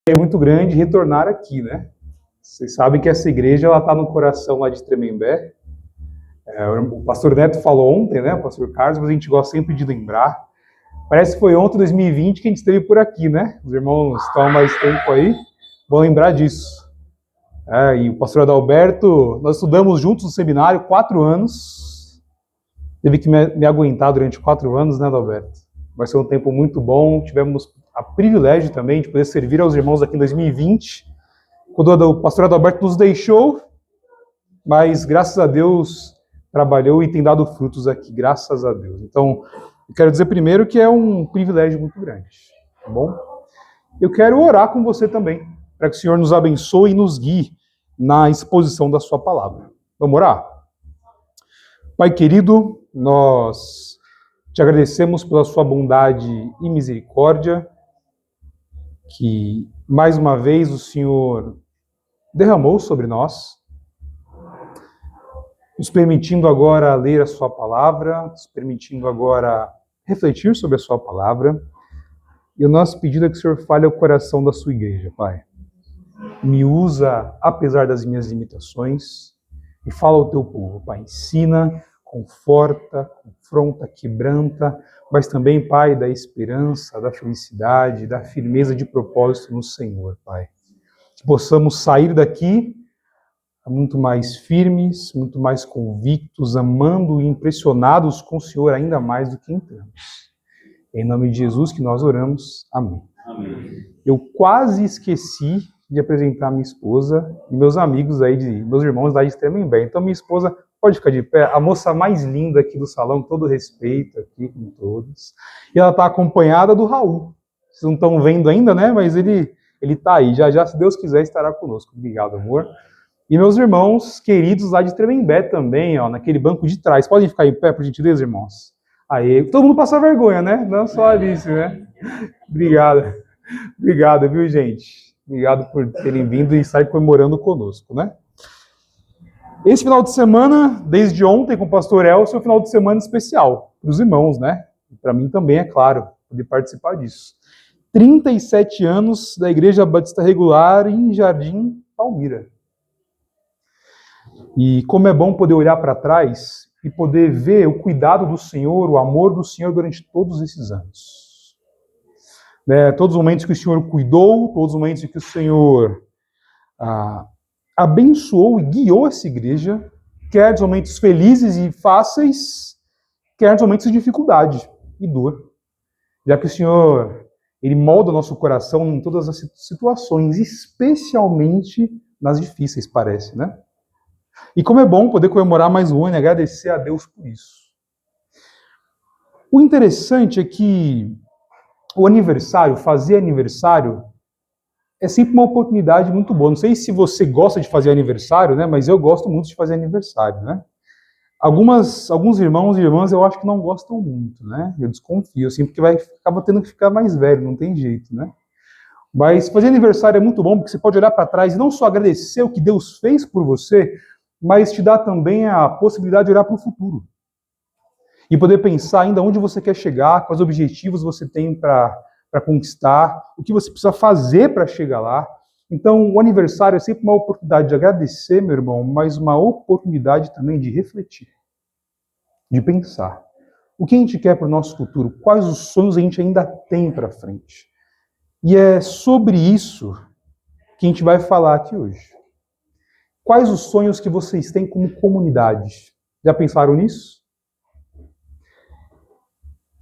É muito grande retornar aqui, né? Vocês sabem que essa igreja ela está no coração lá de Tremembé. O pastor Neto falou ontem, né? O pastor Carlos, mas a gente gosta sempre de lembrar. Parece que foi ontem, 2020, que a gente esteve por aqui, né? Os irmãos estão há mais tempo aí, vão lembrar disso. E o pastor Adalberto, nós estudamos juntos no seminário 4 anos. Teve que me aguentar durante 4 anos, né, Adalberto? Vai ser um tempo muito bom. Tivemos a privilégio também de poder servir aos irmãos aqui em 2020, quando o pastor Adalberto nos deixou, mas graças a Deus trabalhou e tem dado frutos aqui, graças a Deus. Então, eu quero dizer primeiro que é um privilégio muito grande, tá bom? Eu quero orar com você também, para que o Senhor nos abençoe e nos guie na exposição da sua palavra. Vamos orar? Pai querido, nós te agradecemos pela sua bondade e misericórdia, que mais uma vez o Senhor derramou sobre nós, nos permitindo agora ler a sua palavra, nos permitindo agora refletir sobre a sua palavra. E o nosso pedido é que o Senhor fale ao coração da sua igreja, Pai. Me usa, apesar das minhas limitações, e fala ao teu povo, Pai. Ensina, conforta, confronta, quebranta, mas também, Pai, da esperança, da felicidade, da firmeza de propósito no Senhor, Pai. Que possamos sair daqui muito mais firmes, muito mais convictos, amando e impressionados com o Senhor ainda mais do que entramos. Em nome de Jesus que nós oramos. Amém. Amém. Eu quase esqueci de apresentar minha esposa e meus amigos aí, meus irmãos lá de Tremembé. Então minha esposa pode ficar de pé, a moça mais linda aqui do salão, com todo respeito aqui com todos. E ela está acompanhada do Raul. Vocês não estão vendo ainda, né? Mas ele está aí. Já já, se Deus quiser, estará conosco. Obrigado, amor. E meus irmãos queridos lá de Tremembé também, ó, naquele banco de trás. Podem ficar em pé, por gentileza, irmãos? Aí, todo mundo passa vergonha, né? Não só a Alice, né? Obrigado. Obrigado, viu, gente? Obrigado por terem vindo e estarem comemorando conosco, né? Esse final de semana, desde ontem com o pastor Elcio, é um final de semana especial para os irmãos, né? E para mim também, é claro, poder participar disso. 37 anos da Igreja Batista Regular em Jardim Palmira. E como é bom poder olhar para trás e poder ver o cuidado do Senhor, o amor do Senhor durante todos esses anos. Todos os momentos que o Senhor cuidou, todos os momentos em que o Senhor abençoou e guiou essa igreja, quer nos momentos felizes e fáceis, quer nos momentos de dificuldade e dor. Já que o Senhor, Ele molda o nosso coração em todas as situações, especialmente nas difíceis, parece, né? E como é bom poder comemorar mais um ano e agradecer a Deus por isso. O interessante é que o aniversário, fazer aniversário, é sempre uma oportunidade muito boa. Não sei se você gosta de fazer aniversário, né? Mas eu gosto muito de fazer aniversário, né? Alguns irmãos e irmãs eu acho que não gostam muito, né? Eu desconfio, assim, porque acaba tendo que ficar mais velho, não tem jeito, né? Mas fazer aniversário é muito bom, porque você pode olhar para trás e não só agradecer o que Deus fez por você, mas te dá também a possibilidade de olhar para o futuro. E poder pensar ainda onde você quer chegar, quais objetivos você tem para conquistar, o que você precisa fazer para chegar lá. Então, o aniversário é sempre uma oportunidade de agradecer, meu irmão, mas uma oportunidade também de refletir, de pensar. O que a gente quer para o nosso futuro? Quais os sonhos a gente ainda tem para frente? E é sobre isso que a gente vai falar aqui hoje. Quais os sonhos que vocês têm como comunidade? Já pensaram nisso?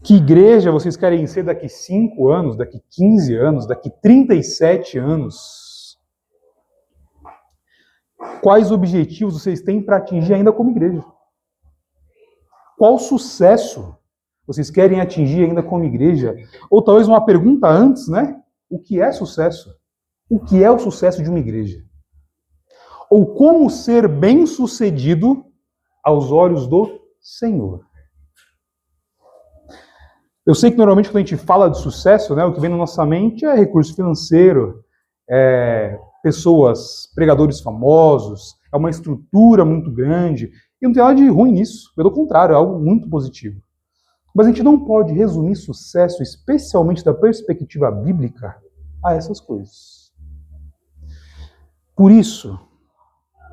Que igreja vocês querem ser daqui 5 anos, daqui 15 anos, daqui 37 anos? Quais objetivos vocês têm para atingir ainda como igreja? Qual sucesso vocês querem atingir ainda como igreja? Ou talvez uma pergunta antes, né? O que é sucesso? O que é o sucesso de uma igreja? Ou como ser bem-sucedido aos olhos do Senhor? Eu sei que normalmente quando a gente fala de sucesso, né, o que vem na nossa mente é recurso financeiro, pessoas, pregadores famosos, é uma estrutura muito grande. E não tem nada de ruim nisso, pelo contrário, é algo muito positivo. Mas a gente não pode resumir sucesso, especialmente da perspectiva bíblica, a essas coisas. Por isso,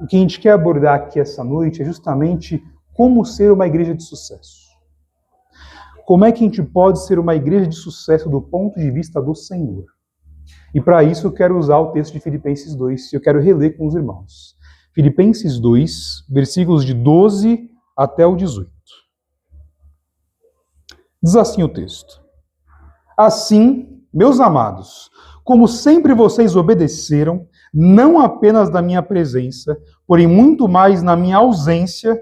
o que a gente quer abordar aqui essa noite é justamente como ser uma igreja de sucesso. Como é que a gente pode ser uma igreja de sucesso do ponto de vista do Senhor? E para isso eu quero usar o texto de Filipenses 2, e eu quero reler com os irmãos. Filipenses 2, versículos de 12 até o 18. Diz assim o texto: Assim, meus amados, como sempre vocês obedeceram, não apenas na minha presença, porém muito mais na minha ausência,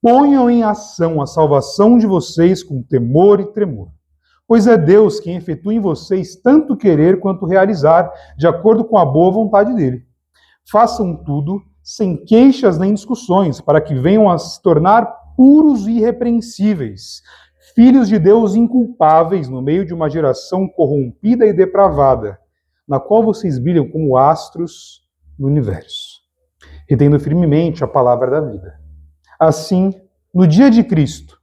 ponham em ação a salvação de vocês com temor e tremor. Pois é Deus quem efetua em vocês tanto querer quanto realizar, de acordo com a boa vontade dele. Façam tudo sem queixas nem discussões, para que venham a se tornar puros e irrepreensíveis, filhos de Deus inculpáveis no meio de uma geração corrompida e depravada, na qual vocês brilham como astros no universo, retendo firmemente a palavra da vida. Assim, no dia de Cristo,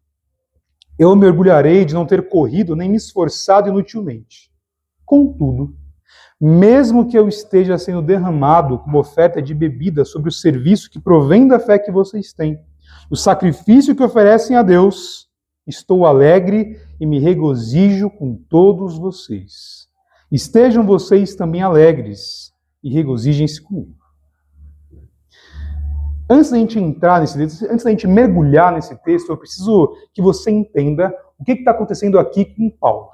eu me orgulharei de não ter corrido nem me esforçado inutilmente. Contudo, mesmo que eu esteja sendo derramado como oferta de bebida sobre o serviço que provém da fé que vocês têm, o sacrifício que oferecem a Deus, estou alegre e me regozijo com todos vocês. Estejam vocês também alegres e regozijem-se comigo. Antes da gente entrar nesse texto, antes da gente mergulhar nesse texto, eu preciso que você entenda o que está acontecendo aqui com Paulo.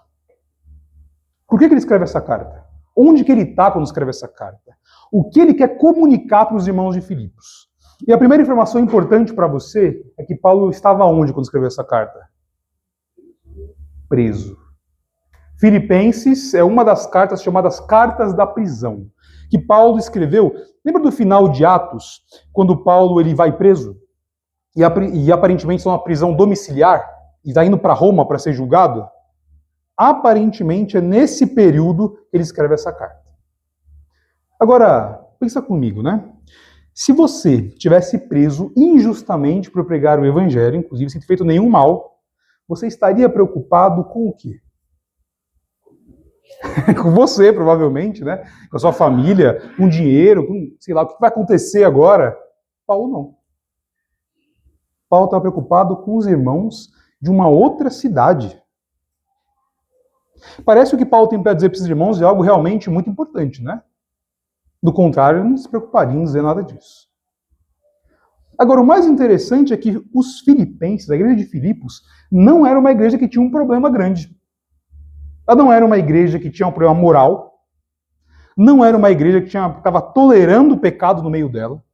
Por que ele escreve essa carta? Onde que ele está quando escreve essa carta? O que ele quer comunicar para os irmãos de Filipos? E a primeira informação importante para você é que Paulo estava onde quando escreveu essa carta? Preso. Filipenses é uma das cartas chamadas Cartas da Prisão, que Paulo escreveu. Lembra do final de Atos, quando Paulo ele vai preso? E aparentemente está numa prisão domiciliar, e está indo para Roma para ser julgado? Aparentemente é nesse período que ele escreve essa carta. Agora, pensa comigo, né? Se você tivesse preso injustamente por pregar o evangelho, inclusive sem ter feito nenhum mal, você estaria preocupado com o quê? Com você, provavelmente, né? Com a sua família, com dinheiro, com, sei lá, o que vai acontecer agora? Paulo não. Paulo está preocupado com os irmãos de uma outra cidade. Parece que o que Paulo tem para dizer para esses irmãos é algo realmente muito importante, né? Do contrário, ele não se preocuparia em dizer nada disso. Agora, o mais interessante é que os filipenses, a igreja de Filipos, não era uma igreja que tinha um problema grande. Ela não era uma igreja que tinha um problema moral, não era uma igreja que estava tolerando o pecado no meio dela,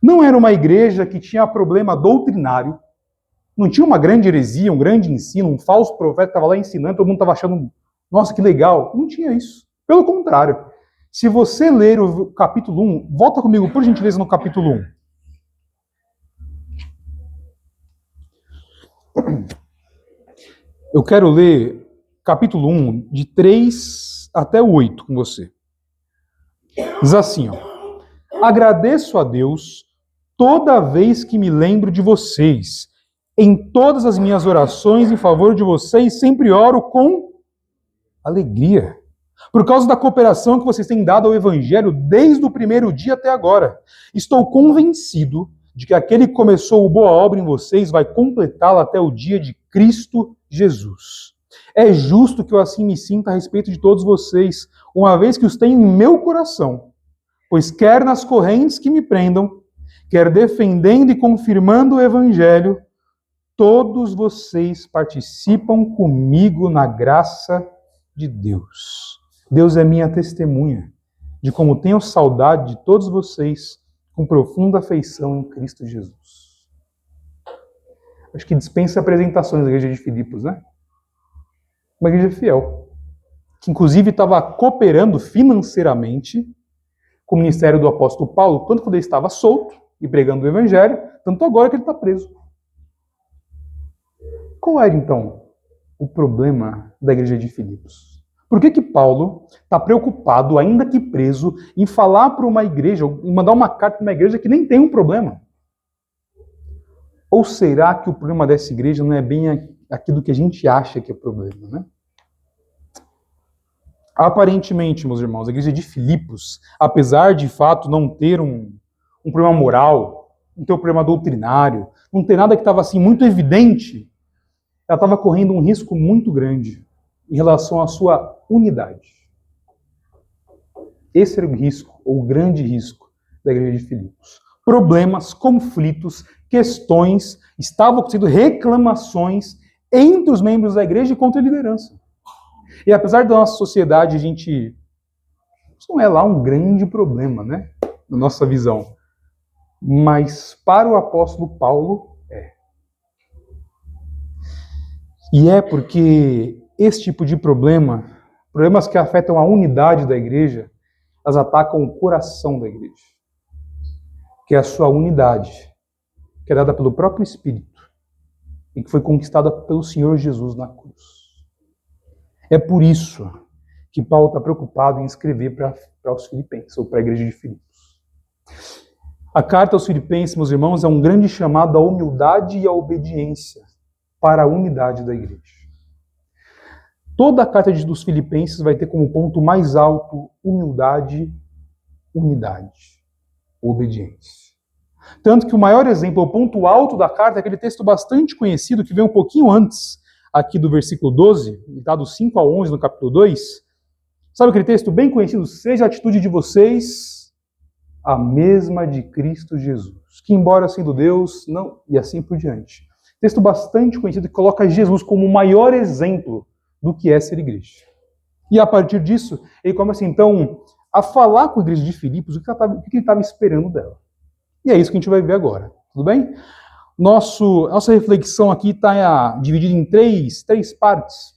não era uma igreja que tinha problema doutrinário, não tinha uma grande heresia, um grande ensino, um falso profeta que estava lá ensinando, todo mundo estava achando, nossa, que legal. Não tinha isso. Pelo contrário, se você ler o capítulo 1, volta comigo, por gentileza, no capítulo 1. Eu quero ler capítulo 1, de 3 até o 8 com você. Diz assim, ó. Agradeço a Deus toda vez que me lembro de vocês. Em todas as minhas orações em favor de vocês, sempre oro com alegria. Por causa da cooperação que vocês têm dado ao Evangelho desde o primeiro dia até agora. Estou convencido de que aquele que começou a boa obra em vocês vai completá-la até o dia de Cristo Jesus. É justo que eu assim me sinta a respeito de todos vocês, uma vez que os tenho em meu coração, pois quer nas correntes que me prendam, quer defendendo e confirmando o Evangelho, todos vocês participam comigo na graça de Deus. Deus é minha testemunha de como tenho saudade de todos vocês com profunda afeição em Cristo Jesus. Acho que dispensa apresentações da igreja de Filipos, né? Uma igreja fiel, que inclusive estava cooperando financeiramente com o ministério do apóstolo Paulo, tanto quando ele estava solto e pregando o evangelho, tanto agora que ele está preso. Qual era, então, o problema da igreja de Filipos? Por que Paulo está preocupado, ainda que preso, em falar para uma igreja, em mandar uma carta para uma igreja que nem tem um problema? Ou será que o problema dessa igreja não é bem aquilo que a gente acha que é o problema, né? Aparentemente, meus irmãos, a igreja de Filipos, apesar de fato não ter um problema moral, não ter um problema doutrinário, não ter nada que estava assim muito evidente, ela estava correndo um risco muito grande em relação à sua unidade. Esse era o risco, ou o grande risco da igreja de Filipos. Problemas, conflitos, questões, estavam acontecendo reclamações entre os membros da igreja e contra a liderança. E apesar da nossa sociedade, isso não é lá um grande problema, né? Na nossa visão. Mas para o apóstolo Paulo, é. E é porque esse tipo de problemas que afetam a unidade da igreja, elas atacam o coração da igreja, que é a sua unidade, que é dada pelo próprio Espírito e que foi conquistada pelo Senhor Jesus na cruz. É por isso que Paulo está preocupado em escrever para os Filipenses, ou para a igreja de Filipos. A carta aos Filipenses, meus irmãos, é um grande chamado à humildade e à obediência para a unidade da igreja. Toda a carta dos Filipenses vai ter como ponto mais alto humildade, unidade, obediência. Tanto que o maior exemplo, o ponto alto da carta, é aquele texto bastante conhecido que vem um pouquinho antes, aqui do versículo 12, está do 5 ao 11 no capítulo 2. Sabe aquele texto bem conhecido? Seja a atitude de vocês a mesma de Cristo Jesus, que embora sendo Deus, não, e assim por diante. Texto bastante conhecido que coloca Jesus como o maior exemplo do que é ser igreja. E a partir disso, ele começa então a falar com a igreja de Filipos o que ele estava esperando dela. E é isso que a gente vai ver agora, tudo bem? Nossa reflexão aqui está dividida em três partes.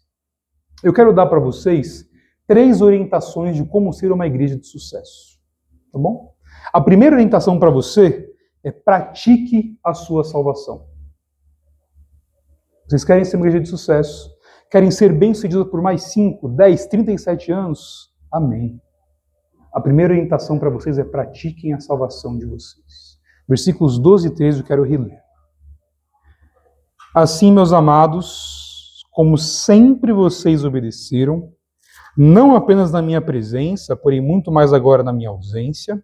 Eu quero dar para vocês 3 orientações de como ser uma igreja de sucesso. Tá bom? A primeira orientação para você é pratique a sua salvação. Vocês querem ser uma igreja de sucesso? Querem ser bem-sucedidos por mais 5, 10, 37 anos? Amém. A primeira orientação para vocês é pratiquem a salvação de vocês. Versículos 12 e 13 eu quero reler. Assim, meus amados, como sempre vocês obedeceram, não apenas na minha presença, porém muito mais agora na minha ausência,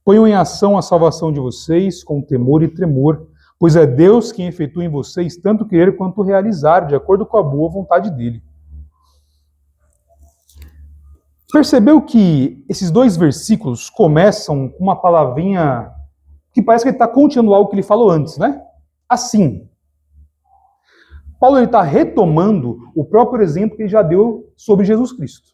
ponham em ação a salvação de vocês com temor e tremor, pois é Deus quem efetua em vocês tanto querer quanto realizar, de acordo com a boa vontade dele. Percebeu que esses 2 versículos começam com uma palavrinha que parece que ele está continuando algo que ele falou antes, né? Assim. Paulo está retomando o próprio exemplo que ele já deu sobre Jesus Cristo.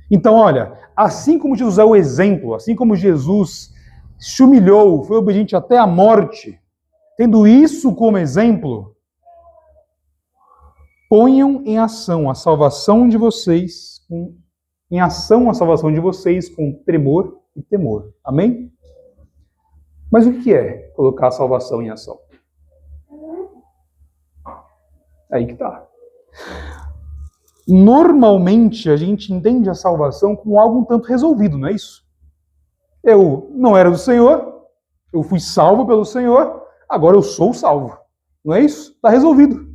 Então, olha, assim como Jesus é o exemplo, assim como Jesus se humilhou, foi obediente até a morte, tendo isso como exemplo, ponham em ação a salvação de vocês, com tremor e temor. Amém? Mas o que é colocar a salvação em ação? Aí que tá. Normalmente a gente entende a salvação como algo um tanto resolvido, não é isso? Eu não era do Senhor, eu fui salvo pelo Senhor, agora eu sou salvo. Não é isso? Está resolvido.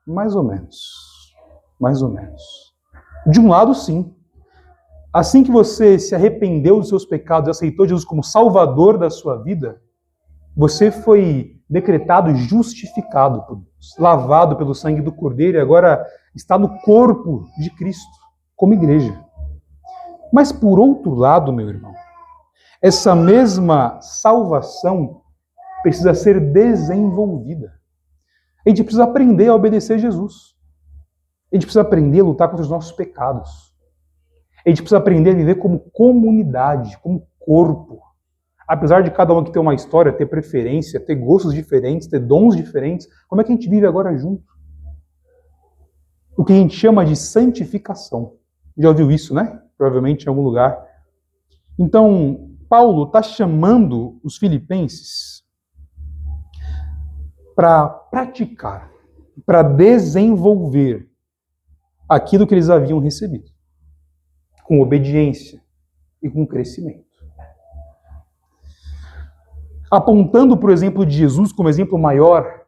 Mais ou menos. Mais ou menos. De um lado, sim. Assim que você se arrependeu dos seus pecados e aceitou Jesus como Salvador da sua vida, você foi decretado justificado por Deus, lavado pelo sangue do Cordeiro e agora está no corpo de Cristo, como igreja. Mas por outro lado, meu irmão, essa mesma salvação precisa ser desenvolvida. A gente precisa aprender a obedecer a Jesus. A gente precisa aprender a lutar contra os nossos pecados. A gente precisa aprender a viver como comunidade, como corpo. Apesar de cada um aqui ter uma história, ter preferência, ter gostos diferentes, ter dons diferentes, como é que a gente vive agora junto? O que a gente chama de santificação. Já ouviu isso, né? Provavelmente em algum lugar. Então, Paulo está chamando os filipenses para praticar, para desenvolver aquilo que eles haviam recebido, com obediência e com crescimento. Apontando para o exemplo de Jesus como exemplo maior,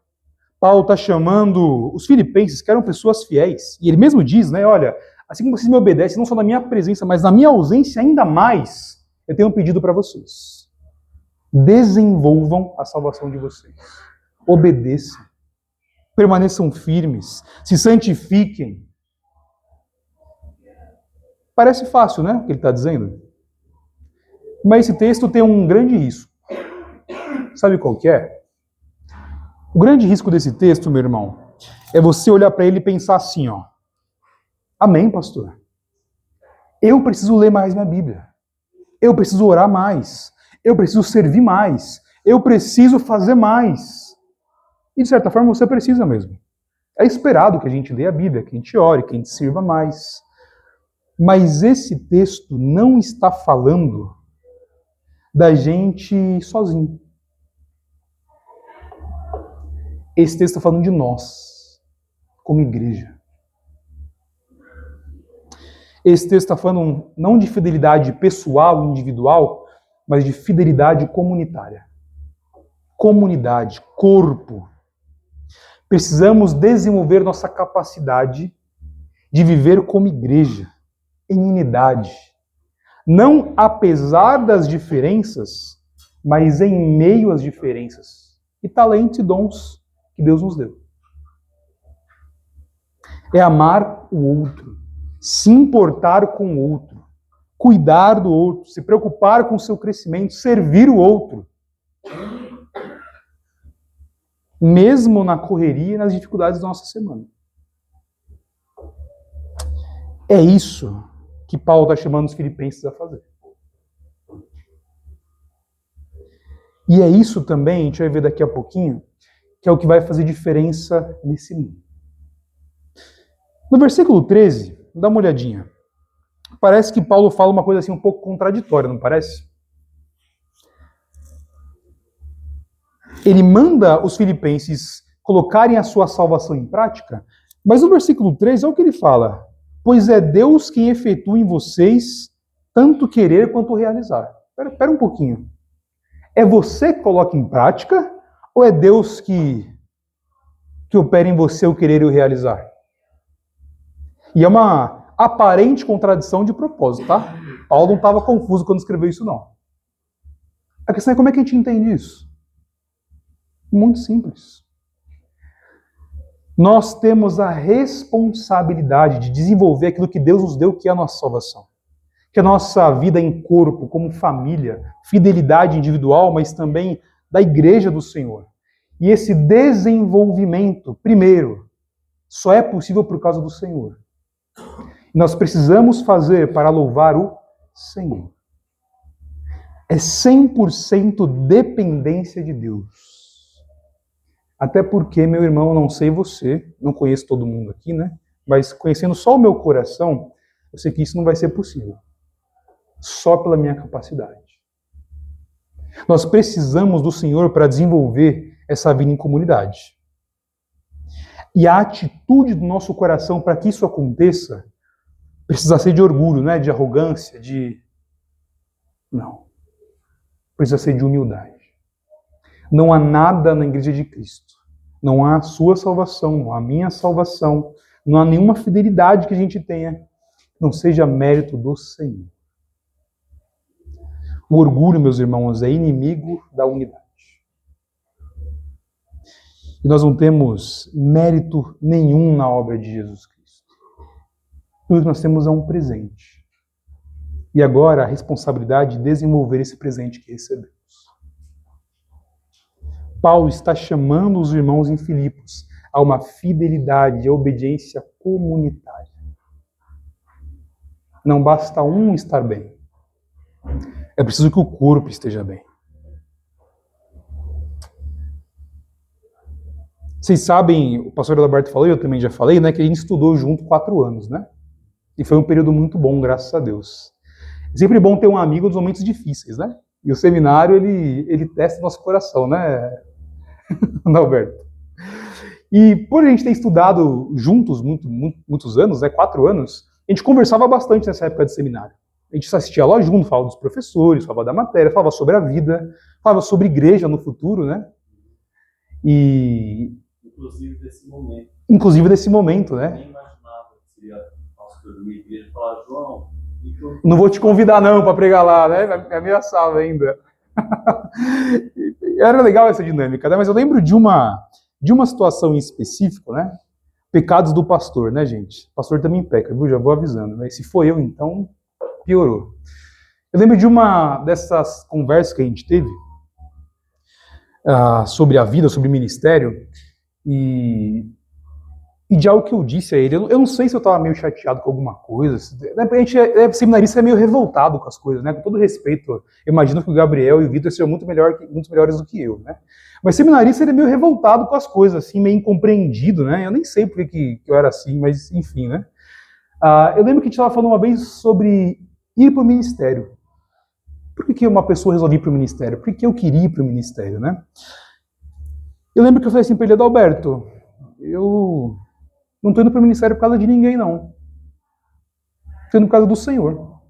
Paulo está chamando os filipenses, que eram pessoas fiéis, e ele mesmo diz, né, olha, assim como vocês me obedecem, não só na minha presença, mas na minha ausência ainda mais, eu tenho um pedido para vocês. Desenvolvam a salvação de vocês. Obedeçam. Permaneçam firmes. Se santifiquem. Parece fácil, né? O que ele está dizendo. Mas esse texto tem um grande risco. Sabe qual que é? O grande risco desse texto, meu irmão, é você olhar para ele e pensar assim, ó. Amém, pastor. Eu preciso ler mais minha Bíblia. Eu preciso orar mais. Eu preciso servir mais. Eu preciso fazer mais. E de certa forma você precisa mesmo. É esperado que a gente leia a Bíblia, que a gente ore, que a gente sirva mais. Mas esse texto não está falando da gente sozinho. Esse texto está falando de nós, como igreja. Esse texto está falando não de fidelidade pessoal, individual, mas de fidelidade comunitária. Comunidade, corpo. Precisamos desenvolver nossa capacidade de viver como igreja, em unidade. Não apesar das diferenças, mas em meio às diferenças. E talentos e dons que Deus nos deu. É amar o outro, se importar com o outro, cuidar do outro, se preocupar com o seu crescimento, servir o outro. Mesmo na correria e nas dificuldades da nossa semana. É isso que Paulo está chamando os filipenses a fazer. E é isso também, a gente vai ver daqui a pouquinho, que é o que vai fazer diferença nesse mundo. No versículo 13, dá uma olhadinha. Parece que Paulo fala uma coisa assim um pouco contraditória, não parece? Ele manda os filipenses colocarem a sua salvação em prática, mas no versículo 3 é o que ele fala. Pois é Deus quem efetua em vocês tanto querer quanto realizar. Espera um pouquinho. É você que coloca em prática ou é Deus que opera em você o querer e o realizar? E é uma aparente contradição de propósito, tá? Paulo não estava confuso quando escreveu isso, não. A questão é como é que a gente entende isso? Muito simples. Nós temos a responsabilidade de desenvolver aquilo que Deus nos deu, que é a nossa salvação. Que é a nossa vida em corpo, como família, fidelidade individual, mas também da igreja do Senhor. E esse desenvolvimento, primeiro, só é possível por causa do Senhor. Nós precisamos fazer para louvar o Senhor. É 100% dependência de Deus. Até porque, meu irmão, não sei você, não conheço todo mundo aqui, né? Mas conhecendo só o meu coração, eu sei que isso não vai ser possível. Só pela minha capacidade. Nós precisamos do Senhor para desenvolver essa vida em comunidade. E a atitude do nosso coração para que isso aconteça precisa ser de orgulho, não é? De arrogância, de... Não. Precisa ser de humildade. Não há nada na igreja de Cristo. Não há a sua salvação, não há a minha salvação, não há nenhuma fidelidade que a gente tenha que não seja mérito do Senhor. O orgulho, meus irmãos, é inimigo da unidade. E nós não temos mérito nenhum na obra de Jesus Cristo. Tudo que nós temos é um presente. E agora a responsabilidade de desenvolver esse presente que recebemos. Paulo está chamando os irmãos em Filipos a uma fidelidade e obediência comunitária. Não basta um estar bem. É preciso que o corpo esteja bem. Vocês sabem, o pastor Adalberto falou, e eu também já falei, né, que a gente estudou junto 4 anos, né? E foi um período muito bom, graças a Deus. É sempre bom ter um amigo nos momentos difíceis, né? E o seminário, ele testa nosso coração, né, Adalberto? E por a gente ter estudado juntos muitos anos, né, 4 anos, a gente conversava bastante nessa época de seminário. A gente assistia lá junto, falava dos professores, falava da matéria, falava sobre a vida, falava sobre igreja no futuro, né? E... Inclusive desse momento, né? Nem imaginava que seria nosso pastor da minha igreja falar, João, não vou te convidar não para pregar lá, né? Me ameaçava ainda. Era legal essa dinâmica, né? Mas eu lembro de uma situação em específico, né? Pecados do pastor, né, gente? O pastor também peca, viu? Já vou avisando. Mas se for eu, então, piorou. Eu lembro de uma dessas conversas que a gente teve sobre a vida, sobre o ministério, e de algo que eu disse a ele. Eu não sei se eu estava meio chateado com alguma coisa. A gente seminarista é meio revoltado com as coisas, né? Com todo respeito, eu imagino que o Gabriel e o Vitor sejam muito melhores do que eu, né? Mas seminarista ele é meio revoltado com as coisas, assim, meio incompreendido, né? Eu nem sei por que eu era assim, mas enfim, né? Eu lembro que a gente estava falando uma vez sobre ir para o ministério. Por que uma pessoa resolveu ir para o ministério? Por que eu queria ir para o ministério, né? Eu lembro que eu falei assim para ele, Adalberto, eu não estou indo para o ministério por causa de ninguém, não. Estou indo por causa do Senhor.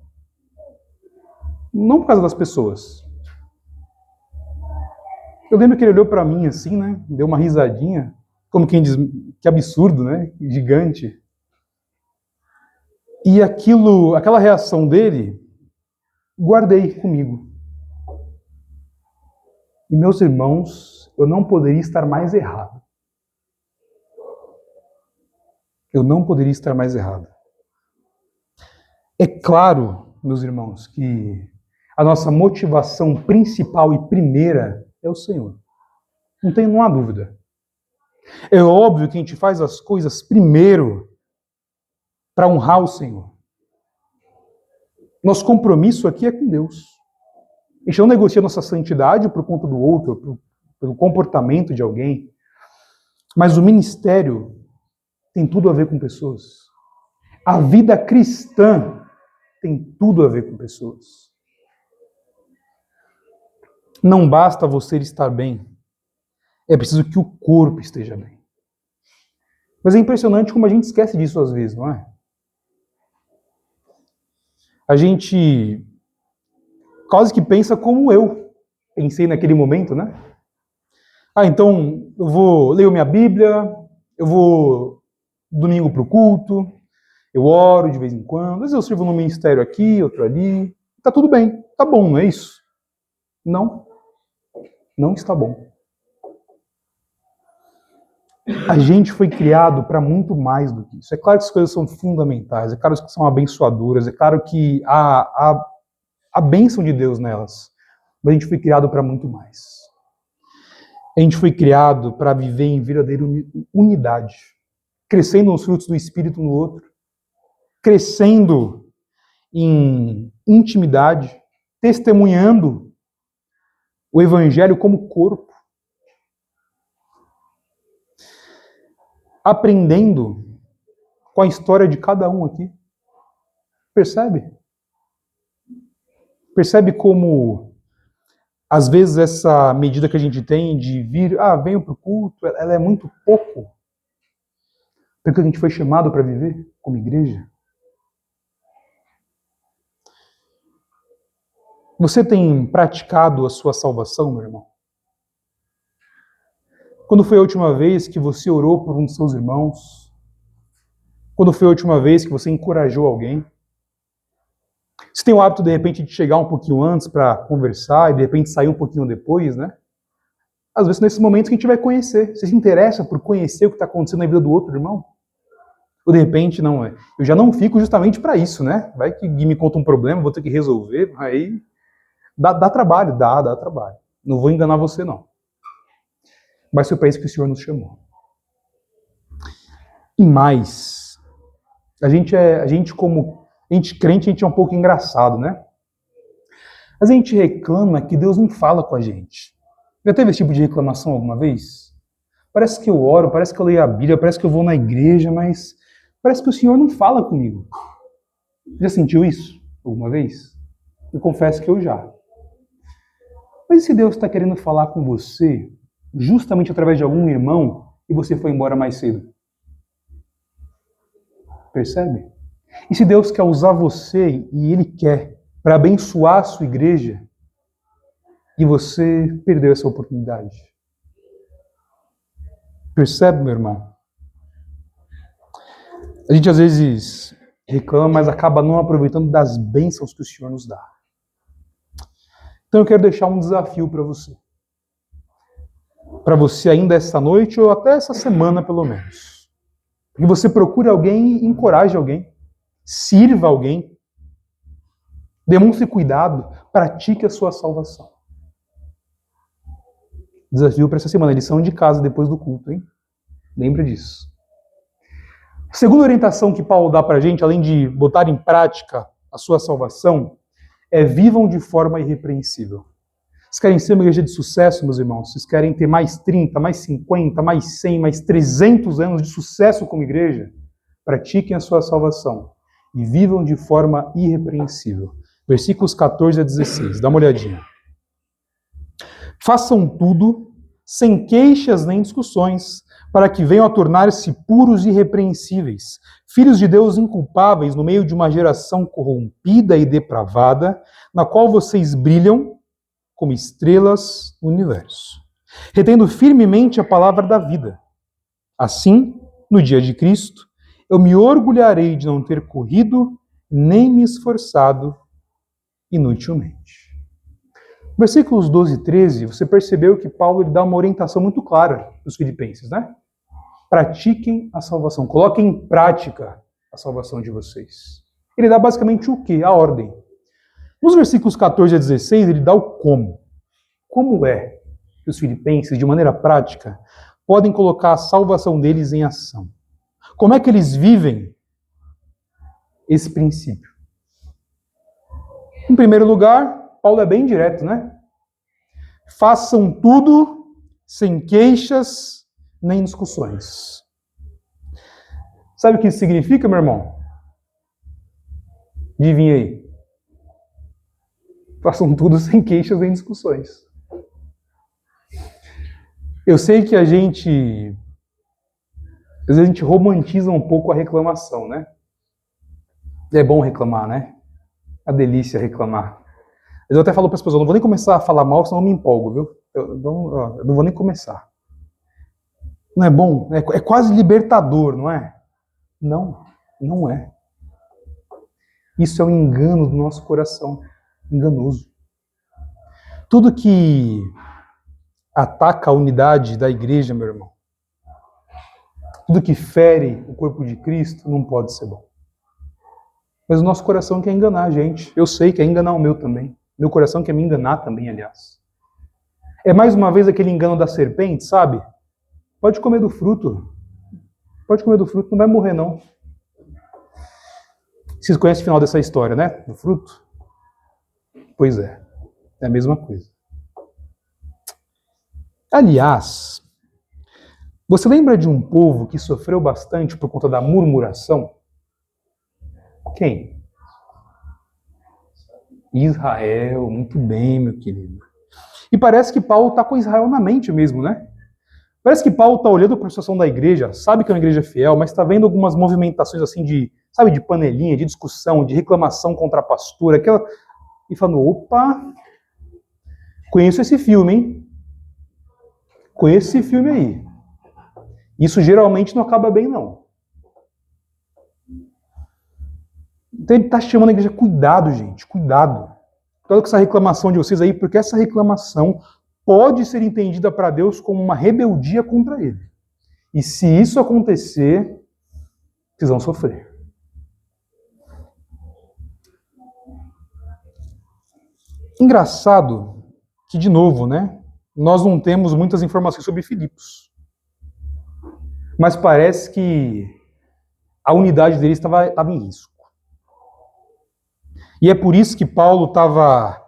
Não por causa das pessoas. Eu lembro que ele olhou para mim assim, né? Deu uma risadinha. Como quem diz, que absurdo, né? Gigante. E aquela reação dele, guardei comigo. E meus irmãos, eu não poderia estar mais errado. Eu não poderia estar mais errado. É claro, meus irmãos, que a nossa motivação principal e primeira é o Senhor. Não há dúvida. É óbvio que a gente faz as coisas primeiro para honrar o Senhor. Nosso compromisso aqui é com Deus. A gente não negocia nossa santidade por conta do outro, pelo comportamento de alguém. Mas o ministério tem tudo a ver com pessoas. A vida cristã tem tudo a ver com pessoas. Não basta você estar bem. É preciso que o corpo esteja bem. Mas é impressionante como a gente esquece disso às vezes, não é? A gente quase que pensa como eu pensei naquele momento, né? Então eu vou ler minha Bíblia, eu vou domingo para o culto, eu oro de vez em quando, às vezes eu sirvo no ministério aqui, outro ali. Tá tudo bem, tá bom, não é isso? Não, não está bom. A gente foi criado para muito mais do que isso. É claro que as coisas são fundamentais, é claro que são abençoadoras, é claro que há a bênção de Deus nelas. Mas a gente foi criado para muito mais. A gente foi criado para viver em verdadeira unidade, crescendo nos frutos do Espírito no outro, crescendo em intimidade, testemunhando o Evangelho como corpo, aprendendo com a história de cada um aqui. Percebe? Percebe como, às vezes, essa medida que a gente tem de vir, venho para o culto, ela é muito pouco. Porque a gente foi chamado para viver como igreja. Você tem praticado a sua salvação, meu irmão? Quando foi a última vez que você orou por um dos seus irmãos? Quando foi a última vez que você encorajou alguém? Você tem o hábito, de repente, de chegar um pouquinho antes para conversar e, de repente, sair um pouquinho depois, né? Às vezes, nesses momentos que a gente vai conhecer. Você se interessa por conhecer o que está acontecendo na vida do outro irmão? Ou, de repente, não é? Eu já não fico justamente para isso, né? Vai que me conta um problema, vou ter que resolver, aí dá trabalho, dá trabalho. Não vou enganar você, não. Mas foi para isso que o Senhor nos chamou. E mais, a gente crente, a gente é um pouco engraçado, né? Mas a gente reclama que Deus não fala com a gente. Já teve esse tipo de reclamação alguma vez? Parece que eu oro, parece que eu leio a Bíblia, parece que eu vou na igreja, mas parece que o Senhor não fala comigo. Já sentiu isso alguma vez? Eu confesso que eu já. Mas e se Deus está querendo falar com você justamente através de algum irmão e você foi embora mais cedo? Percebe? E se Deus quer usar você e Ele quer para abençoar a sua igreja e você perdeu essa oportunidade? Percebe, meu irmão? A gente às vezes Reclama, mas acaba não aproveitando das bênçãos que o Senhor nos dá. Então eu quero deixar um desafio para você. Para você ainda esta noite ou até essa semana, pelo menos. Que você procure alguém e encoraje alguém. Sirva alguém. Demonstre cuidado. Pratique a sua salvação. Desafio para essa semana. Lição de casa depois do culto, hein? Lembre disso. A segunda orientação que Paulo dá para a gente, além de botar em prática a sua salvação, é vivam de forma irrepreensível. Vocês querem ser uma igreja de sucesso, meus irmãos? Vocês querem ter mais 30, mais 50, mais 100, mais 300 anos de sucesso como igreja? Pratiquem a sua salvação e vivam de forma irrepreensível. Versículos 14 a 16, dá uma olhadinha. Façam tudo sem queixas nem discussões, para que venham a tornar-se puros e irrepreensíveis, filhos de Deus inculpáveis no meio de uma geração corrompida e depravada, na qual vocês brilham como estrelas no universo, retendo firmemente a palavra da vida. Assim, no dia de Cristo, eu me orgulharei de não ter corrido nem me esforçado inutilmente. Versículos 12 e 13, você percebeu que Paulo ele dá uma orientação muito clara para os filipenses, né? Pratiquem a salvação, coloquem em prática a salvação de vocês. Ele dá basicamente o quê? A ordem. Nos versículos 14 a 16, ele dá o como. Como é que os filipenses, de maneira prática, podem colocar a salvação deles em ação? Como é que eles vivem esse princípio? Em primeiro lugar, Paulo é bem direto, né? Façam tudo sem queixas nem discussões. Sabe o que isso significa, meu irmão? Adivinha aí. Façam tudo sem queixas nem discussões. Eu sei que às vezes a gente romantiza um pouco a reclamação, né? É bom reclamar, né? A delícia reclamar. Eu até falo para as pessoas, eu não vou nem começar a falar mal, senão eu me empolgo, viu? Eu não vou nem começar. Não é bom? É quase libertador, não é? Não, não é. Isso é um engano do nosso coração. Enganoso. Tudo que ataca a unidade da igreja, meu irmão, tudo que fere o corpo de Cristo, não pode ser bom. Mas o nosso coração quer enganar a gente. Eu sei que é enganar o meu também. Meu coração quer me enganar também, aliás. É mais uma vez aquele engano da serpente, sabe? Pode comer do fruto. Pode comer do fruto, não vai morrer não. Vocês conhecem o final dessa história, né? Do fruto? Pois é. É a mesma coisa. Aliás, você lembra de um povo que sofreu bastante por conta da murmuração? Quem? Israel. Muito bem, meu querido. E parece que Paulo está com Israel na mente mesmo, né? Parece que Paulo está olhando para a situação da igreja, sabe que é uma igreja fiel, mas está vendo algumas movimentações assim de, sabe, de panelinha, de discussão, de reclamação contra a pastora, aquela... E falando, opa, conheço esse filme, hein? Conheço esse filme aí. Isso geralmente não acaba bem, não. Então ele está chamando a igreja, cuidado, gente, cuidado. Cuidado com essa reclamação de vocês aí, porque essa reclamação pode ser entendida para Deus como uma rebeldia contra Ele. E se isso acontecer, vocês vão sofrer. Engraçado que, de novo, né, nós não temos muitas informações sobre Filipos. Mas parece que a unidade deles estava em risco. E é por isso que Paulo estava,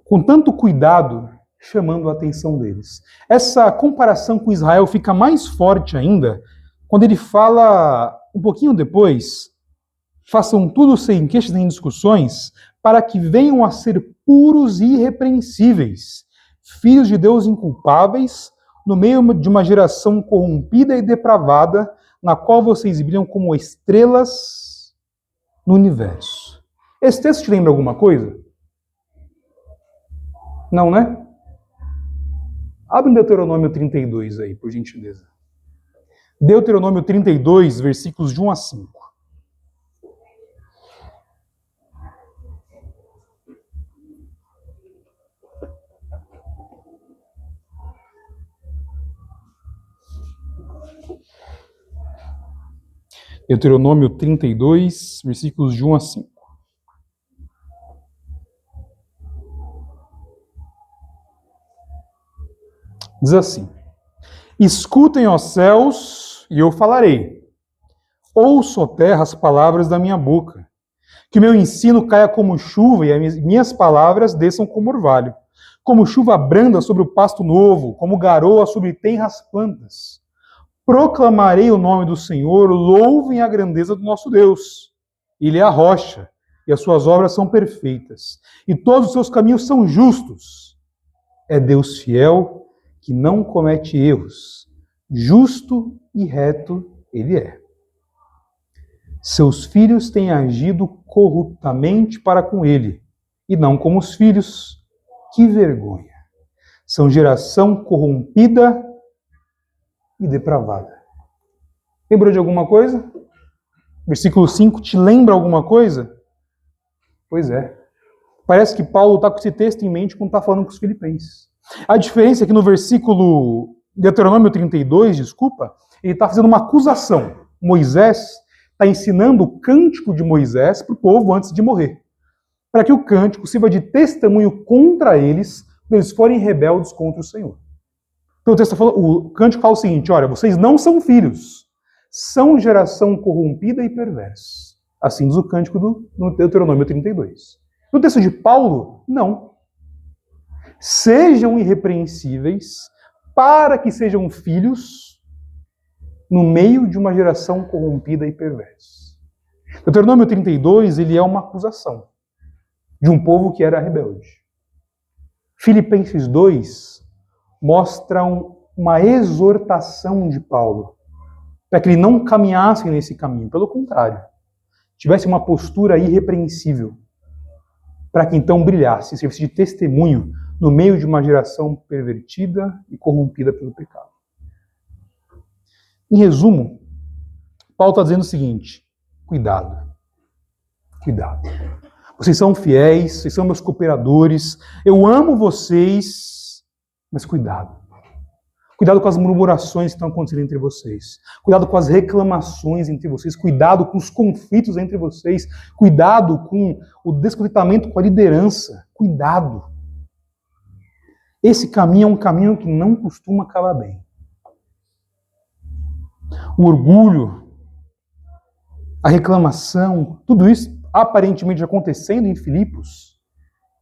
com tanto cuidado, chamando a atenção deles. Essa comparação com Israel fica mais forte ainda quando ele fala, um pouquinho depois, façam tudo sem queixas nem discussões, para que venham a ser puros e irrepreensíveis, filhos de Deus inculpáveis, no meio de uma geração corrompida e depravada, na qual vocês brilham como estrelas no universo. Esse texto te lembra alguma coisa? Não, né? Abre Deuteronômio 32 aí, por gentileza. Deuteronômio 32, versículos de 1 a 5. Deuteronômio 32, versículos de 1 a 5. Diz assim: Escutem, ó céus, e eu falarei. Ouço, ó terra, as palavras da minha boca. Que o meu ensino caia como chuva e as minhas palavras desçam como orvalho. Como chuva branda sobre o pasto novo, como garoa sobre tenras plantas. Proclamarei o nome do Senhor, louvem a grandeza do nosso Deus. Ele é a rocha, e as suas obras são perfeitas, e todos os seus caminhos são justos. É Deus fiel, que não comete erros. Justo e reto ele é. Seus filhos têm agido corruptamente para com ele, e não como os filhos. Que vergonha! São geração corrompida e depravada. Lembrou de alguma coisa? Versículo 5 te lembra alguma coisa? Pois é. Parece que Paulo está com esse texto em mente quando está falando com os filipenses. A diferença é que no versículo Deuteronômio 32, ele está fazendo uma acusação. Moisés está ensinando o cântico de Moisés para o povo antes de morrer, para que o cântico sirva de testemunho contra eles, quando eles forem rebeldes contra o Senhor. Então o cântico fala o seguinte: olha, vocês não são filhos, são geração corrompida e perversa. Assim diz o cântico no Deuteronômio 32. No texto de Paulo, não. Sejam irrepreensíveis para que sejam filhos no meio de uma geração corrompida e perversa. Deuteronômio 32, ele é uma acusação de um povo que era rebelde. Filipenses 2 mostram uma exortação de Paulo para que ele não caminhasse nesse caminho. Pelo contrário, tivesse uma postura irrepreensível, para que então brilhasse, servisse de testemunho no meio de uma geração pervertida e corrompida pelo pecado. Em resumo, Paulo está dizendo o seguinte: cuidado. Cuidado. Vocês são fiéis, vocês são meus cooperadores, eu amo vocês, mas cuidado. Cuidado com as murmurações que estão acontecendo entre vocês. Cuidado com as reclamações entre vocês. Cuidado com os conflitos entre vocês. Cuidado com o descontentamento com a liderança. Cuidado. Esse caminho é um caminho que não costuma acabar bem. O orgulho, a reclamação, tudo isso aparentemente acontecendo em Filipos,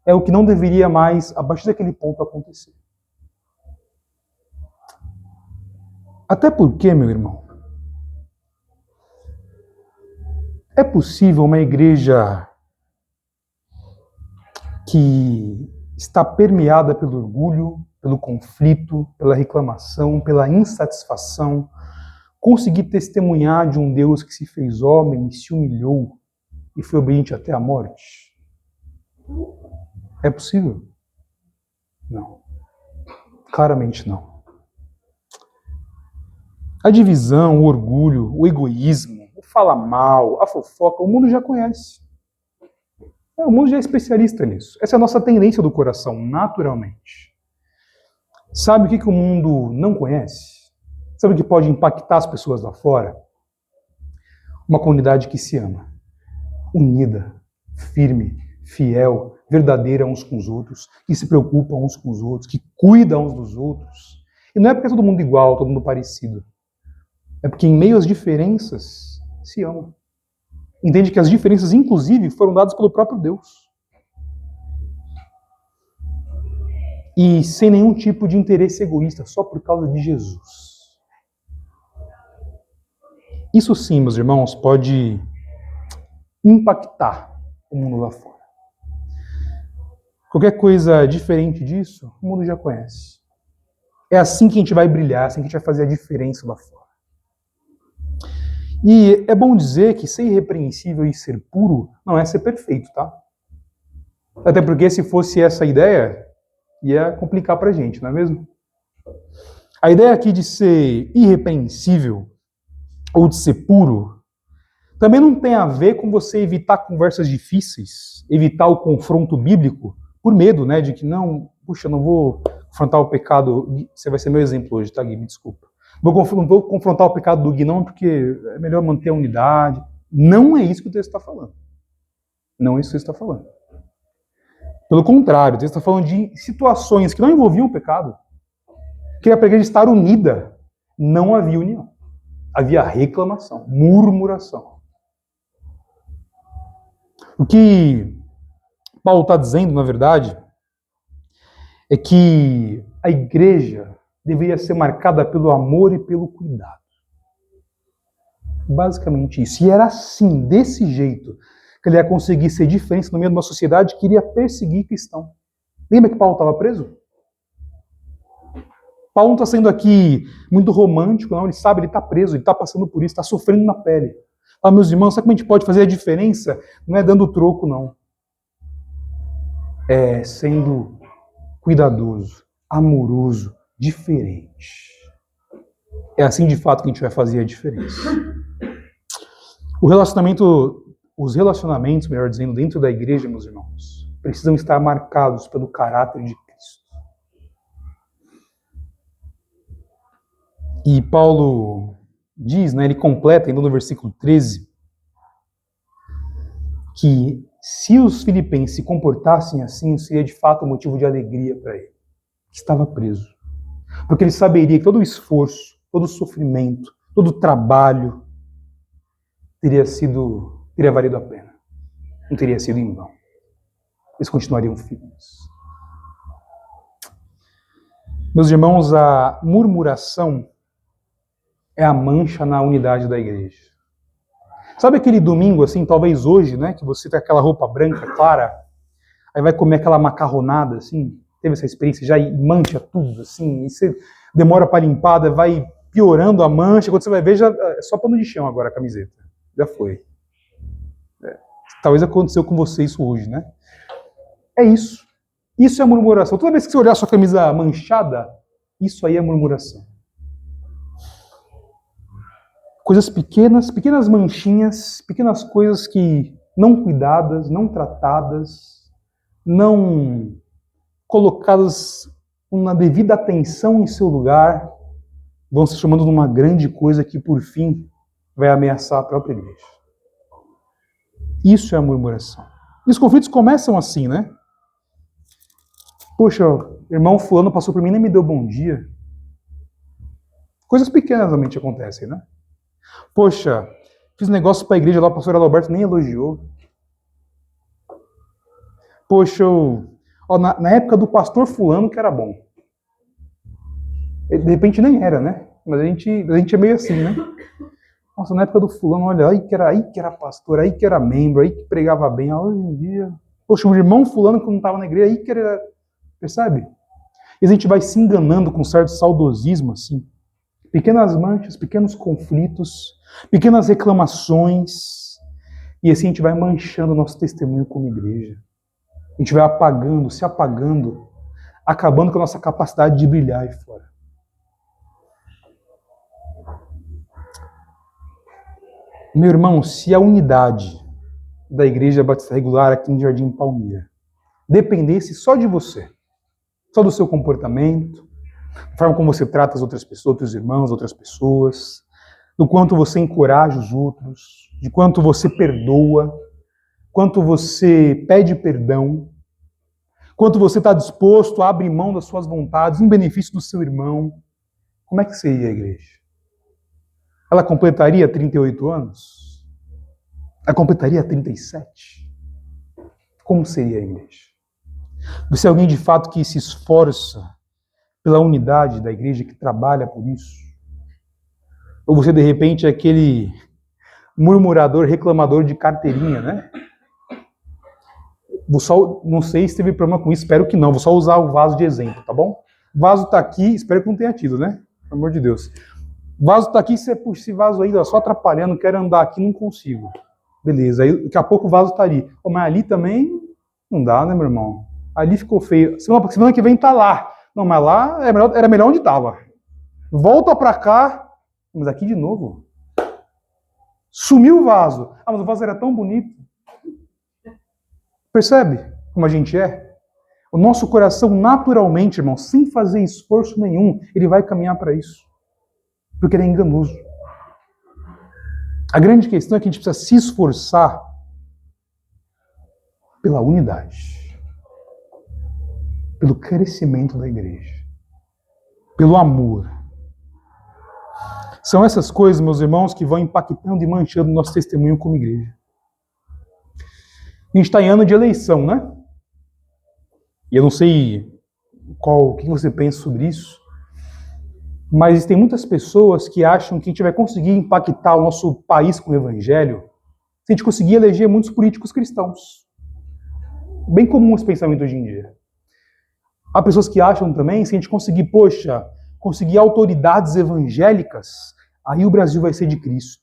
é o que não deveria mais, abaixo daquele ponto, acontecer. Até porque, meu irmão, é possível uma igreja que está permeada pelo orgulho, pelo conflito, pela reclamação, pela insatisfação, conseguir testemunhar de um Deus que se fez homem e se humilhou e foi obediente até a morte? É possível? Não. Claramente não. A divisão, o orgulho, o egoísmo, o fala mal, a fofoca, o mundo já conhece. O mundo já é especialista nisso. Essa é a nossa tendência do coração, naturalmente. Sabe o que o mundo não conhece? Sabe o que pode impactar as pessoas lá fora? Uma comunidade que se ama, unida, firme, fiel, verdadeira uns com os outros, que se preocupa uns com os outros, que cuida uns dos outros. E não é porque é todo mundo igual, todo mundo parecido. É porque em meio às diferenças se ama. Entende que as diferenças, inclusive, foram dadas pelo próprio Deus. E sem nenhum tipo de interesse egoísta, só por causa de Jesus. Isso sim, meus irmãos, pode impactar o mundo lá fora. Qualquer coisa diferente disso, o mundo já conhece. É assim que a gente vai brilhar, assim que a gente vai fazer a diferença lá fora. E é bom dizer que ser irrepreensível e ser puro não é ser perfeito, tá? Até porque se fosse essa a ideia, ia complicar pra gente, não é mesmo? A ideia aqui de ser irrepreensível ou de ser puro também não tem a ver com você evitar conversas difíceis, evitar o confronto bíblico por medo, de que não, puxa, eu não vou confrontar o pecado. Você vai ser meu exemplo hoje, tá, Gui? Me desculpa. Não vou confrontar o pecado do Gui, não, porque é melhor manter a unidade. Não é isso que o texto está falando. Não é isso que o texto está falando. Pelo contrário, o texto está falando de situações que não envolviam o pecado, que era para a igreja estar unida. Não havia união. Havia reclamação, murmuração. O que Paulo está dizendo, na verdade, é que a igreja deveria ser marcada pelo amor e pelo cuidado. Basicamente isso. E era assim, desse jeito, que ele ia conseguir ser diferente no meio de uma sociedade que iria perseguir cristão. Lembra que Paulo estava preso? Paulo não está sendo aqui muito romântico, não. Ele sabe, ele está preso, ele está passando por isso, está sofrendo na pele. Ah, meus irmãos, sabe como a gente pode fazer a diferença? Não é dando troco, não. É sendo cuidadoso, amoroso, diferente. É assim, de fato, que a gente vai fazer a diferença. Os relacionamentos, melhor dizendo, dentro da igreja, meus irmãos, precisam estar marcados pelo caráter de Cristo. E Paulo diz, ele completa ainda no versículo 13, que se os filipenses se comportassem assim, seria de fato um motivo de alegria para ele, que estava preso. Porque ele saberia que todo o esforço, todo o sofrimento, todo o trabalho teria valido a pena. Não teria sido em vão. Eles continuariam firmes. Meus irmãos, a murmuração é a mancha na unidade da igreja. Sabe aquele domingo, assim, talvez hoje, que você tem aquela roupa branca, clara, aí vai comer aquela macarronada, assim, teve essa experiência já e mancha tudo, assim, e você demora para limpar, vai piorando a mancha, quando você vai ver, já é só pano de chão agora a camiseta. Já foi. Talvez aconteceu com você isso hoje, É isso. Isso é murmuração. Toda vez que você olhar sua camisa manchada, isso aí é murmuração. Coisas pequenas, pequenas manchinhas, pequenas coisas que não cuidadas, não tratadas, não colocadas uma devida atenção em seu lugar, vão se chamando de uma grande coisa que, por fim, vai ameaçar a própria igreja. Isso é a murmuração. E os conflitos começam assim, Poxa, irmão fulano passou por mim e nem me deu bom dia. Coisas pequenas realmente acontecem, Poxa, fiz negócio para a igreja lá, o pastor Alberto nem elogiou. Poxa, na época do pastor fulano que era bom. De repente nem era, Mas a gente é meio assim, Nossa, na época do fulano, olha, aí que era pastor, aí que era membro, aí que pregava bem. Hoje em dia, poxa, o irmão fulano que não estava na igreja, aí que era... Percebe? E a gente vai se enganando com certo saudosismo, assim. Pequenas manchas, pequenos conflitos, pequenas reclamações. E assim a gente vai manchando o nosso testemunho como igreja. A gente vai apagando, se apagando, acabando com a nossa capacidade de brilhar aí fora. Meu irmão, se a unidade da Igreja Batista Regular aqui em Jardim Palmira dependesse só de você, só do seu comportamento, da forma como você trata as outras pessoas, outros irmãos, outras pessoas, do quanto você encoraja os outros, de quanto você perdoa, quanto você pede perdão, quanto você está disposto a abrir mão das suas vontades em benefício do seu irmão, como é que seria a igreja? Ela completaria 38 anos? Ela completaria 37? Como seria a igreja? Você é alguém de fato que se esforça pela unidade da igreja, que trabalha por isso? Ou você de repente é aquele murmurador, reclamador de carteirinha, Não sei se teve problema com isso, espero que não. Vou só usar o vaso de exemplo, tá bom? O vaso está aqui, espero que não tenha tido, Pelo amor de Deus. O vaso está aqui, você puxa esse vaso aí, só atrapalhando, quero andar aqui, não consigo. Beleza, aí daqui a pouco o vaso está ali. Mas ali também não dá, meu irmão? Ali ficou feio. Semana que vem tá lá. Não, mas lá era melhor onde estava. Volta para cá, mas aqui de novo. Sumiu o vaso. Ah, mas o vaso era tão bonito. Percebe como a gente é? O nosso coração, naturalmente, irmão, sem fazer esforço nenhum, ele vai caminhar para isso. porque ele é enganoso. A grande questão é que a gente precisa se esforçar pela unidade, pelo crescimento da igreja, pelo amor. São essas coisas, meus irmãos, que vão impactando e manchando o nosso testemunho como igreja. A gente está em ano de eleição, né? E eu não sei o que você pensa sobre isso, mas tem muitas pessoas que acham que a gente vai conseguir impactar o nosso país com o evangelho se a gente conseguir eleger muitos políticos cristãos. Bem comum esse pensamento hoje em dia. Há pessoas que acham também, se a gente conseguir, conseguir autoridades evangélicas, aí o Brasil vai ser de Cristo.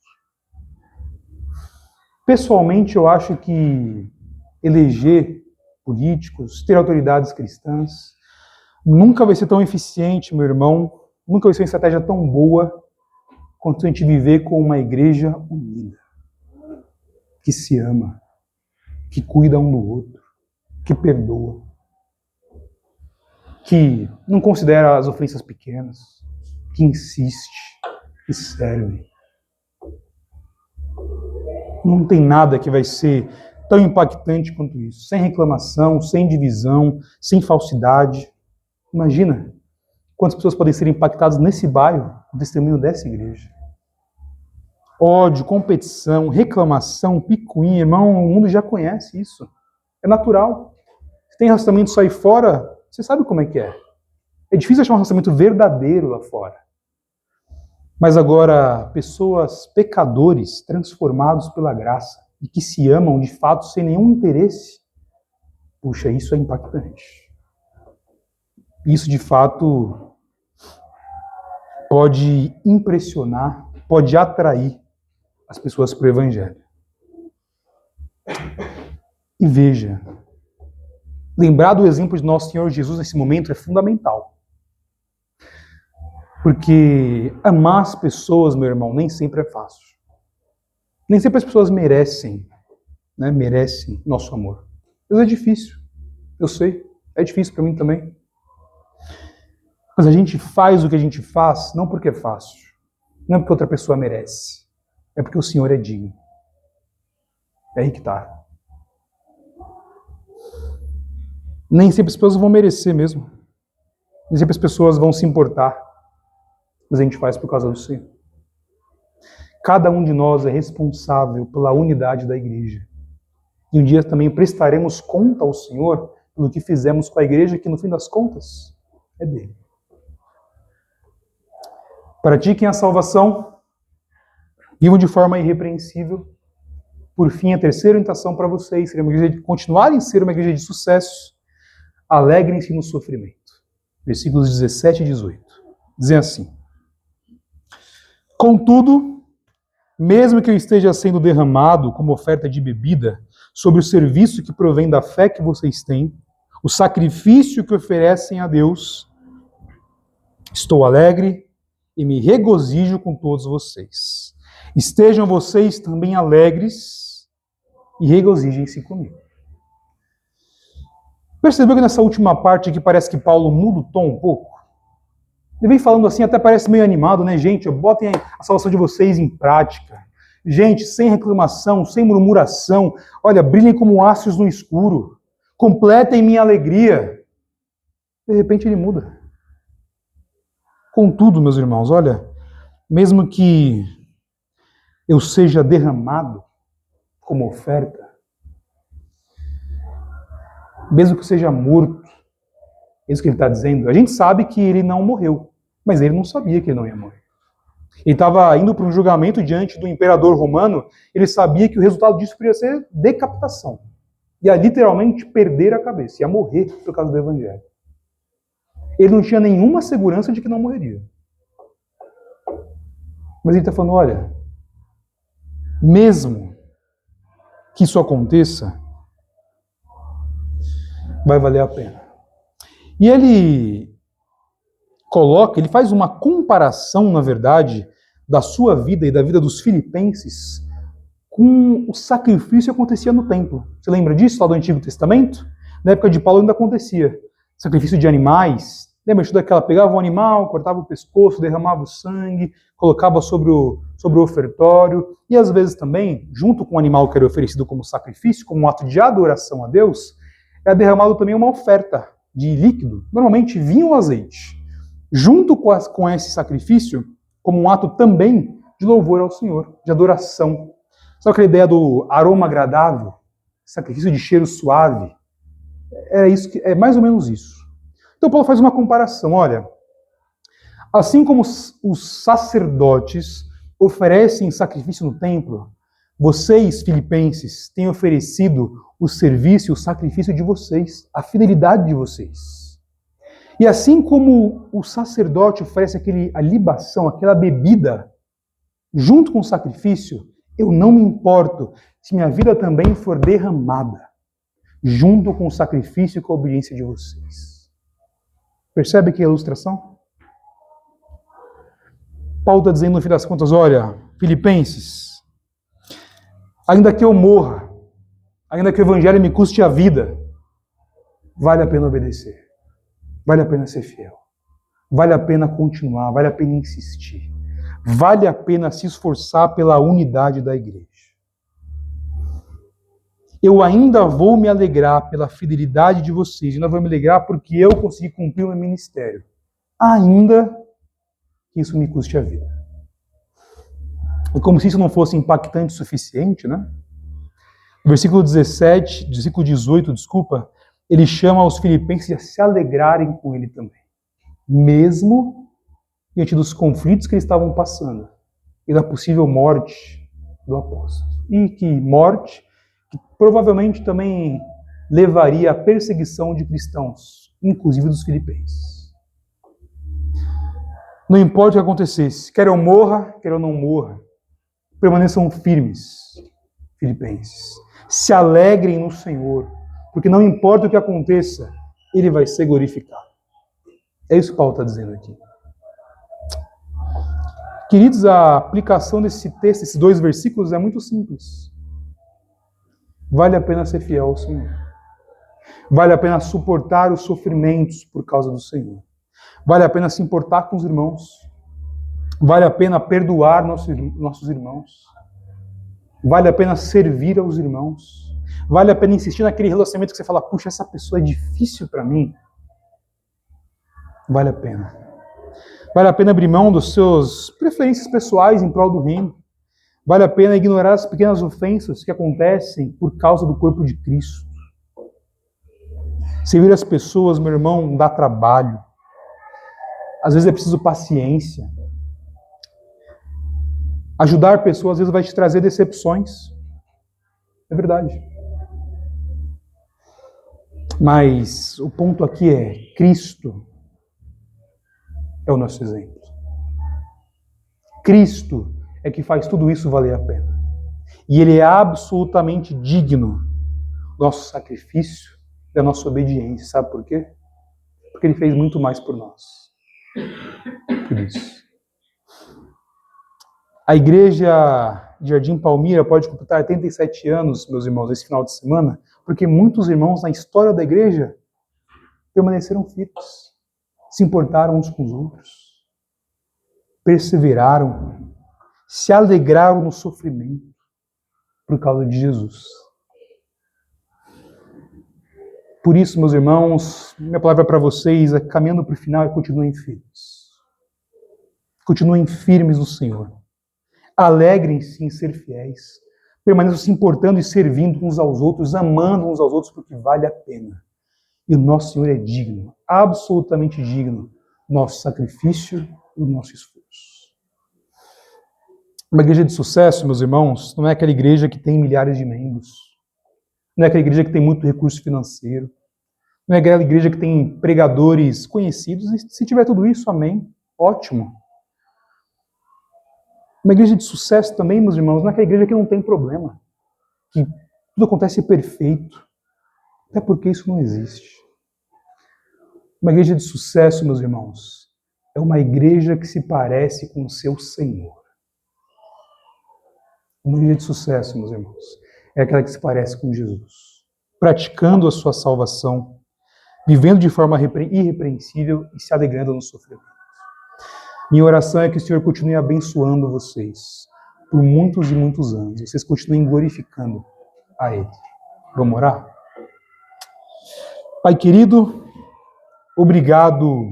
Pessoalmente, eu acho que eleger políticos, ter autoridades cristãs, nunca vai ser tão eficiente, meu irmão, nunca vai ser uma estratégia tão boa quanto a gente viver com uma igreja unida, que se ama, que cuida um do outro, que perdoa, que não considera as ofensas pequenas, que insiste, que serve. Não tem nada que vai ser tão impactante quanto isso. Sem reclamação, sem divisão, sem falsidade. Imagina quantas pessoas podem ser impactadas nesse bairro com o testemunho dessa igreja. Ódio, competição, reclamação, picuinha, irmão, o mundo já conhece isso. É natural. Se tem relacionamento só aí fora, você sabe como é que é. É difícil achar um relacionamento verdadeiro lá fora. Mas agora, pessoas pecadores transformados pela graça e que se amam de fato sem nenhum interesse, puxa, isso é impactante. Isso de fato pode impressionar, pode atrair as pessoas para o Evangelho. E veja, lembrar do exemplo de nosso Senhor Jesus nesse momento é fundamental. Porque amar as pessoas, meu irmão, nem sempre é fácil. Nem sempre as pessoas merecem nosso amor. Às vezes é difícil, eu sei, é difícil para mim também. Mas a gente faz o que a gente faz não porque é fácil, não é porque outra pessoa merece, é porque o Senhor é digno. É aí que está. Nem sempre as pessoas vão merecer mesmo. Nem sempre as pessoas vão se importar. Mas a gente faz por causa do Senhor. Cada um de nós é responsável pela unidade da igreja. E um dia também prestaremos conta ao Senhor pelo que fizemos com a igreja, que no fim das contas é dele. Pratiquem a salvação, vivam de forma irrepreensível. Por fim, a terceira orientação para vocês seria continuarem a ser uma igreja de sucesso. Alegrem-se no sofrimento. Versículos 17 e 18. Dizem assim: contudo, mesmo que eu esteja sendo derramado como oferta de bebida sobre o serviço que provém da fé que vocês têm, o sacrifício que oferecem a Deus, estou alegre e me regozijo com todos vocês. Estejam vocês também alegres e regozijem-se comigo. Percebeu que nessa última parte aqui parece que Paulo muda o tom um pouco? Ele vem falando assim, até parece meio animado, né? Gente, botem a salvação de vocês em prática. Gente, sem reclamação, sem murmuração. Olha, brilhem como astros no escuro. Completem minha alegria. De repente ele muda. Contudo, meus irmãos, olha, mesmo que eu seja derramado como oferta, mesmo que eu seja morto, é isso que ele está dizendo. A gente sabe que ele não morreu, mas ele não sabia que ele não ia morrer. Ele estava indo para um julgamento diante do imperador romano, ele sabia que o resultado disso poderia ser decapitação. Ia literalmente perder a cabeça, ia morrer por causa do evangelho. Ele não tinha nenhuma segurança de que não morreria. Mas ele está falando, olha, mesmo que isso aconteça, vai valer a pena. E ele faz uma comparação, na verdade, da sua vida e da vida dos filipenses com o sacrifício que acontecia no templo. Você lembra disso lá do Antigo Testamento? Na época de Paulo ainda acontecia. Sacrifício de animais, Lembra de tudo aquela? Pegava um animal, cortava o pescoço, derramava o sangue, colocava sobre o ofertório. E às vezes também, junto com o animal que era oferecido como sacrifício, como um ato de adoração a Deus, era derramado também uma oferta de líquido, normalmente vinho ou azeite, junto com esse sacrifício, como um ato também de louvor ao Senhor, de adoração. Sabe aquela ideia do aroma agradável? Sacrifício de cheiro suave? É mais ou menos isso. Então Paulo faz uma comparação, olha, assim como os sacerdotes oferecem sacrifício no templo, vocês, filipenses, têm oferecido o serviço e o sacrifício de vocês, a fidelidade de vocês. E assim como o sacerdote oferece a libação, aquela bebida, junto com o sacrifício, eu não me importo se minha vida também for derramada, junto com o sacrifício e com a obediência de vocês. Percebe que é a ilustração? Paulo está dizendo no fim das contas, olha, Filipenses, ainda que eu morra, ainda que o evangelho me custe a vida, vale a pena obedecer, vale a pena ser fiel, vale a pena continuar, vale a pena insistir, vale a pena se esforçar pela unidade da igreja. Eu ainda vou me alegrar pela fidelidade de vocês, ainda vou me alegrar porque eu consegui cumprir o meu ministério, ainda que isso me custe a vida. E como se isso não fosse impactante o suficiente, né? No versículo 18, ele chama os filipenses a se alegrarem com ele também, mesmo diante dos conflitos que eles estavam passando e da possível morte do apóstolo. E que morte que provavelmente também levaria à perseguição de cristãos, inclusive dos filipenses. Não importa o que acontecesse, quer eu morra, quer eu não morra, permaneçam firmes, filipenses. Se alegrem no Senhor, porque não importa o que aconteça, Ele vai ser glorificado. É isso que Paulo está dizendo aqui. Queridos, a aplicação desse texto, esses 2 versículos, é muito simples. Vale a pena ser fiel ao Senhor. Vale a pena suportar os sofrimentos por causa do Senhor. Vale a pena se importar com os irmãos. Vale a pena perdoar nossos irmãos. Vale a pena servir aos irmãos. Vale a pena insistir naquele relacionamento que você fala, puxa, essa pessoa é difícil para mim. Vale a pena. Vale a pena abrir mão das suas preferências pessoais em prol do reino. Vale a pena ignorar as pequenas ofensas que acontecem por causa do corpo de Cristo. Servir as pessoas, meu irmão, dá trabalho. Às vezes é preciso paciência. Ajudar pessoas, às vezes, vai te trazer decepções. É verdade. Mas o ponto aqui é, Cristo é o nosso exemplo. Cristo é que faz tudo isso valer a pena. E Ele é absolutamente digno do nosso sacrifício e da nossa obediência. Sabe por quê? Porque Ele fez muito mais por nós. Por isso. A igreja de Jardim Palmira pode completar 87 anos, meus irmãos, esse final de semana, porque muitos irmãos na história da igreja permaneceram firmes, se importaram uns com os outros, perseveraram, se alegraram no sofrimento por causa de Jesus. Por isso, meus irmãos, minha palavra para vocês é caminhando para o final e continuem firmes. Continuem firmes no Senhor. Alegrem-se em ser fiéis. Permaneçam se importando e servindo uns aos outros, amando uns aos outros, porque vale a pena. E o nosso Senhor é digno, absolutamente digno, do nosso sacrifício e do nosso esforço. Uma igreja de sucesso, meus irmãos, não é aquela igreja que tem milhares de membros. Não é aquela igreja que tem muito recurso financeiro. Não é aquela igreja que tem pregadores conhecidos. E se tiver tudo isso, amém. Ótimo. Uma igreja de sucesso também, meus irmãos, não é aquela igreja que não tem problema. Que tudo acontece perfeito. Até porque isso não existe. Uma igreja de sucesso, meus irmãos, é uma igreja que se parece com o seu Senhor. Uma igreja de sucesso, meus irmãos, é aquela que se parece com Jesus, praticando a sua salvação, vivendo de forma irrepreensível e se alegrando no sofrimento. Minha oração é que o Senhor continue abençoando vocês por muitos e muitos anos. Vocês continuem glorificando a Ele. Vamos orar? Pai querido, obrigado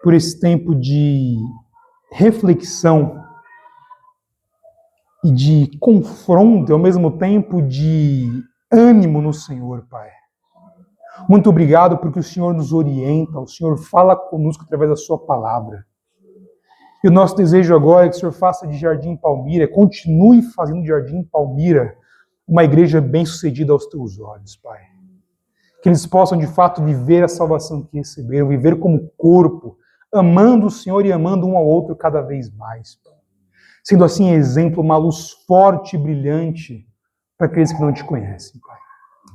por esse tempo de reflexão e de confronto, ao mesmo tempo de ânimo no Senhor, Pai. Muito obrigado porque o Senhor nos orienta, o Senhor fala conosco através da sua palavra. E o nosso desejo agora é que o Senhor faça de Jardim Palmira, continue fazendo de Jardim Palmira uma igreja bem-sucedida aos teus olhos, Pai. Que eles possam, de fato, viver a salvação que receberam, viver como corpo, amando o Senhor e amando um ao outro cada vez mais, Pai. Sendo assim exemplo, uma luz forte e brilhante para aqueles que não te conhecem, Pai.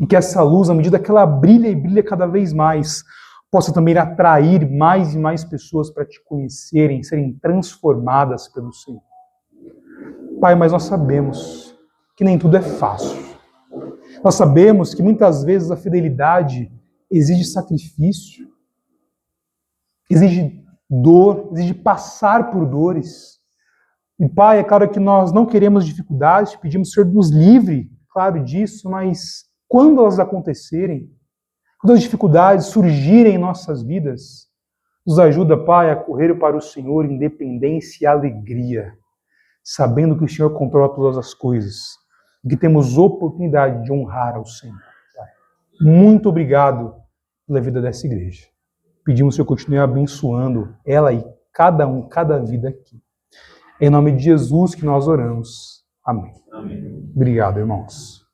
E que essa luz, à medida que ela brilha e brilha cada vez mais, possa também atrair mais e mais pessoas para te conhecerem, serem transformadas pelo Senhor. Pai, mas nós sabemos que nem tudo é fácil. Nós sabemos que muitas vezes a fidelidade exige sacrifício, exige dor, exige passar por dores. E, Pai, é claro que nós não queremos dificuldades, pedimos que o Senhor nos livre, claro disso, mas quando elas acontecerem, quando as dificuldades surgirem em nossas vidas, nos ajuda, Pai, a correr para o Senhor em independência e alegria, sabendo que o Senhor controla todas as coisas e que temos oportunidade de honrar ao Senhor, Pai. Muito obrigado pela vida dessa igreja. Pedimos que o Senhor continue abençoando ela e cada vida aqui. É em nome de Jesus que nós oramos. Amém. Amém. Obrigado, irmãos.